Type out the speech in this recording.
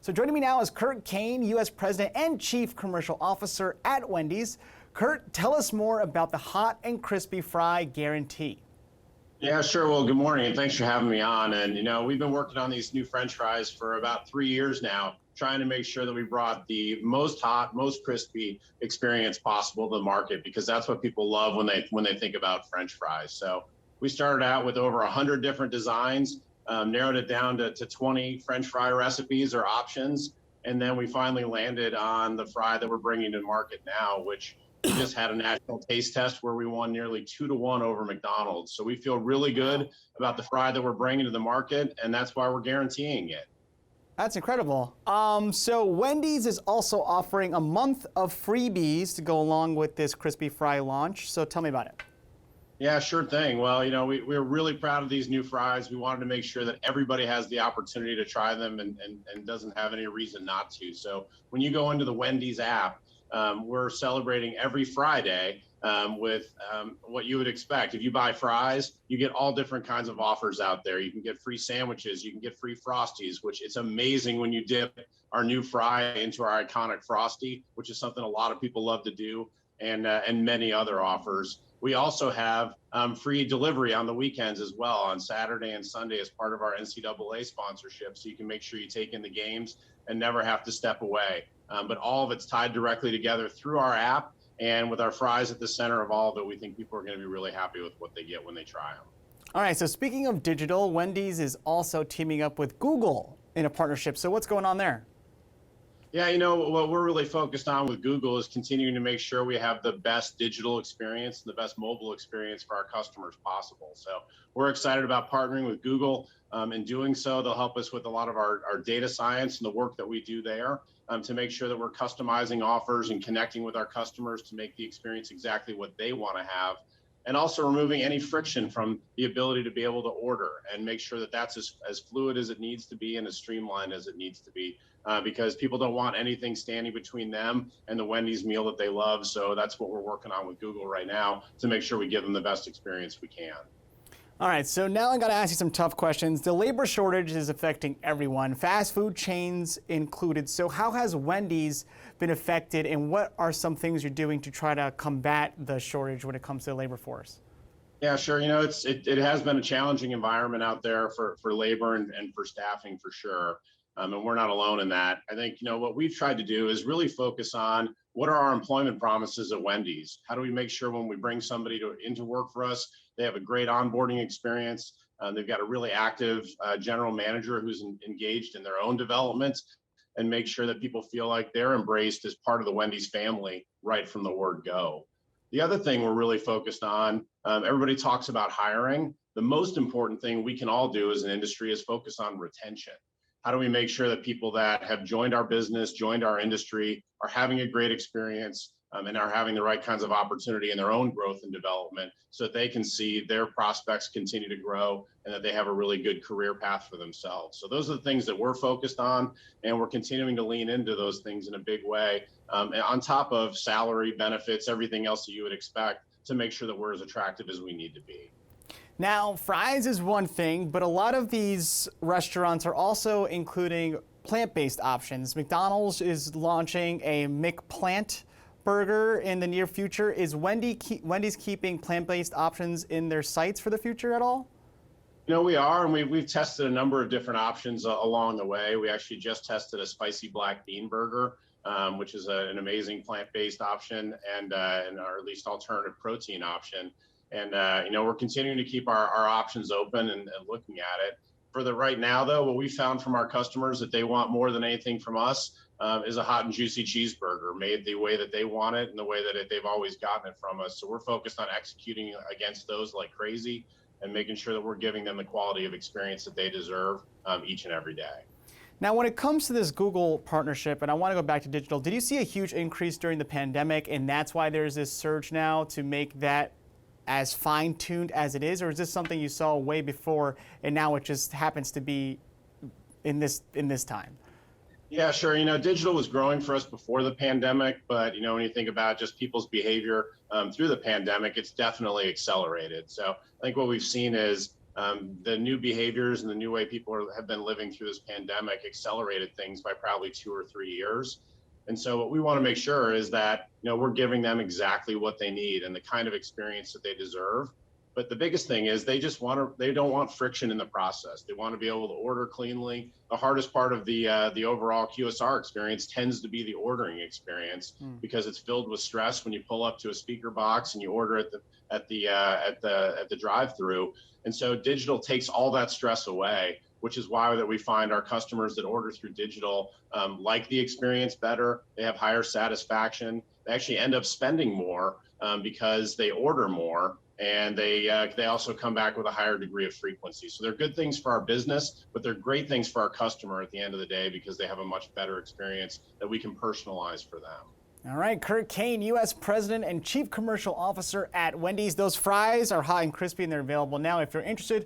So joining me now is Kurt Kane, U.S. President and Chief Commercial Officer at Wendy's. Kurt, tell us more about the hot and crispy fry guarantee. Yeah, sure. Well, good morning, and thanks for having me on. And, we've been working on these new French fries for about 3 years now, trying to make sure that we brought the most hot, most crispy experience possible to the market, because that's what people love when they think about French fries. So we started out with over 100 different designs, narrowed it down to 20 French fry recipes or options. And then we finally landed on the fry that we're bringing to market now, which we just had a national taste test where we won nearly 2-to-1 over McDonald's. So we feel really good about the fry that we're bringing to the market, and that's why we're guaranteeing it. That's incredible. So Wendy's is also offering a month of freebies to go along with this crispy fry launch. So tell me about it. Yeah, sure thing. Well, we're really proud of these new fries. We wanted to make sure that everybody has the opportunity to try them and doesn't have any reason not to. So when you go into the Wendy's app, we're celebrating every Friday with what you would expect. If you buy fries, you get all different kinds of offers out there. You can get free sandwiches, you can get free Frosties, which it's amazing when you dip our new fry into our iconic Frosty, which is something a lot of people love to do, and many other offers. We also have free delivery on the weekends as well, on Saturday and Sunday, as part of our NCAA sponsorship, so you can make sure you take in the games and never have to step away. But all of it's tied directly together through our app, and with our fries at the center of all of it, we think people are going to be really happy with what they get when they try them. All right, so speaking of digital, Wendy's is also teaming up with Google in a partnership. So what's going on there? Yeah, what we're really focused on with Google is continuing to make sure we have the best digital experience and the best mobile experience for our customers possible. So we're excited about partnering with Google. In doing so, they'll help us with a lot of our data science and the work that we do there to make sure that we're customizing offers and connecting with our customers to make the experience exactly what they want to have, and also removing any friction from the ability to be able to order and make sure that that's as fluid as it needs to be and as streamlined as it needs to be, because people don't want anything standing between them and the Wendy's meal that they love. So that's what we're working on with Google right now to make sure we give them the best experience we can. All right, so now I got to ask you some tough questions. The labor shortage is affecting everyone, fast food chains included. So how has Wendy's been affected, and what are some things you're doing to try to combat the shortage when it comes to the labor force? Yeah, sure. It has been a challenging environment out there for labor and for staffing, for sure. And we're not alone in that. I think, what we've tried to do is really focus on what are our employment promises at Wendy's? How do we make sure when we bring somebody into work for us, they have a great onboarding experience? They've got a really active general manager who's engaged in their own development, and make sure that people feel like they're embraced as part of the Wendy's family right from the word go. The other thing we're really focused on, everybody talks about hiring. The most important thing we can all do as an industry is focus on retention. How do we make sure that people that have joined our business, joined our industry, are having a great experience and are having the right kinds of opportunity in their own growth and development, so that they can see their prospects continue to grow and that they have a really good career path for themselves. So those are the things that we're focused on, and we're continuing to lean into those things in a big way, and on top of salary, benefits, everything else that you would expect, to make sure that we're as attractive as we need to be. Now, fries is one thing, but a lot of these restaurants are also including plant-based options. McDonald's is launching a McPlant burger in the near future. Is Wendy's keeping plant-based options in their sights for the future at all? We are, and we've tested a number of different options along the way. We actually just tested a spicy black bean burger, which is an amazing plant-based option, and or at least alternative protein option. And, we're continuing to keep our options open and looking at it. For the right now, though, what we found from our customers that they want more than anything from us is a hot and juicy cheeseburger made the way that they want it and the way that they've always gotten it from us. So we're focused on executing against those like crazy and making sure that we're giving them the quality of experience that they deserve each and every day. Now, when it comes to this Google partnership, and I want to go back to digital, did you see a huge increase during the pandemic, and that's why there's this surge now to make that as fine-tuned as it is, or is this something you saw way before and now it just happens to be in this time? Yeah, sure. Digital was growing for us before the pandemic, but when you think about just people's behavior through the pandemic, it's definitely accelerated. So I think what we've seen is The new behaviors and the new way people have been living through this pandemic accelerated things by probably 2 or 3 years. And so what we want to make sure is that, we're giving them exactly what they need and the kind of experience that they deserve. But the biggest thing is they don't want friction in the process. They want to be able to order cleanly. The hardest part of the overall QSR experience tends to be the ordering experience because it's filled with stress when you pull up to a speaker box and you order at the drive-through. And so digital takes all that stress away, which is why that we find our customers that order through digital like the experience better. They have higher satisfaction. They actually end up spending more because they order more, and they also come back with a higher degree of frequency. So they're good things for our business, but they're great things for our customer at the end of the day because they have a much better experience that we can personalize for them. All right, Kurt Kane, U.S. President and Chief Commercial Officer at Wendy's. Those fries are hot and crispy, and they're available now. If you're interested,